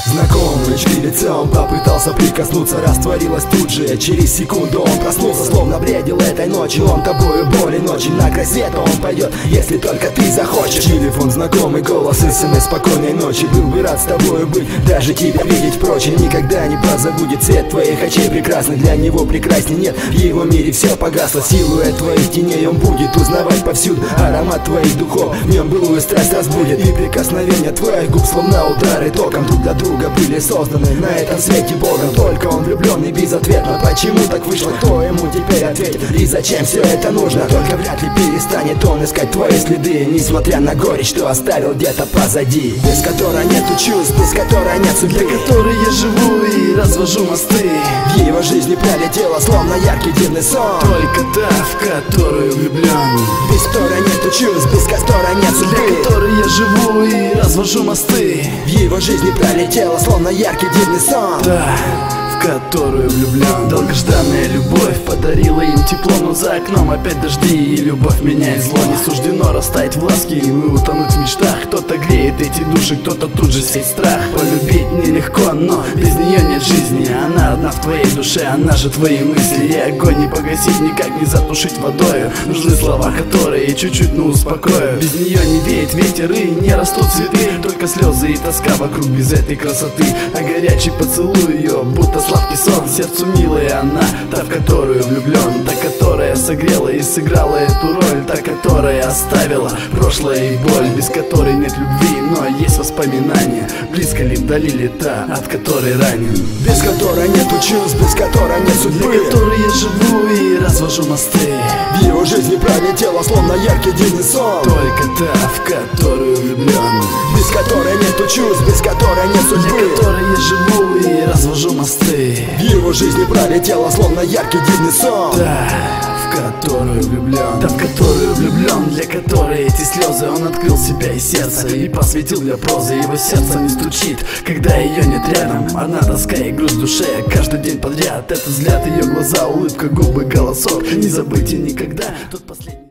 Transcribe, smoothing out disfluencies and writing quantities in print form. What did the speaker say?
Знакомый чьи лицом попытался прикоснуться, растворилась тут же. Через секунду он проснулся, словно бредил этой ночью. Он тобою болен очень, на край света он пойдет, если только ты захочешь. Телефон, знакомый голос, СМС спокойной ночи. Был бы рад с тобою быть, даже тебя видеть. Впрочем, никогда не позабудет цвет твоих очей прекрасный. Для него прекрасней нет, в его мире все погасло. Силуэт твоих теней он будет узнавать повсюду. Аромат твоих духов в нем былую страсть разбудит. И прикосновения твоих губ, словно удары током, друг для друга были созданы на этом свете Богом. Только он влюбленный безответно. Почему так вышло, кто ему теперь ответит? И зачем все это нужно? Только вряд ли перестанет он искать твои следы, несмотря на горечь, что оставил где-то позади. Без которой нету чувств, без которой нет судьбы, для которой я живу и развожу мосты. В его жизни пролетела, словно яркий дивный сон. Только та, в которую влюблен. Без которой нету чувств, без которой нет судьбы, для которой я живу и развожу мосты. В его жизни пролетела, словно яркий дивный сон. Да, в которую влюблен. Долгожданная любовь подарила им тепло, но за окном опять дожди, и любовь меняет зло. Не суждено растаять в ласке и утонуть в мечтах. Кто-то греет эти души, кто-то тут же сеет страх. Полюбить нелегко, но без нее нет жизни. Она одна в твоей душе, она же твои мысли. И огонь не погасить, никак не затушить водою. Нужны слова, которые чуть-чуть, но успокоят. Без нее не веет ветер и не растут цветы. Только слезы и тоска вокруг без этой красоты. А горячий поцелуй ее, будто сладкий сон. Сердцу милая она, та, в которую влюблен. Та, которая согрела и сыграла эту роль. Та, которая оставила прошлое и боль. Без которой нет любви, но есть воспоминания. Близко ли, вдали ли та, от которой ранен. Без которой нету чувств, без которой нет судьбы, для которой я живу и развожу мосты. В его жизни пролетела, словно яркий дивный сон. Только та, в которую влюблен. Без которой нету чувств, без которой нет судьбы, для которой я живу и развожу мосты. В его жизни пролетела, словно яркий дивный сон. Да, в которую влюблен. Да, в которую влюблен, для которой эти слезы. Он открыл себя и сердце и посвятил для прозы. Его сердце не стучит, когда ее нет рядом. Одна тоска и грусть в душе каждый день подряд. Это взгляд, ее глаза, улыбка, губы, голосок. Не забыть и никогда тот последний.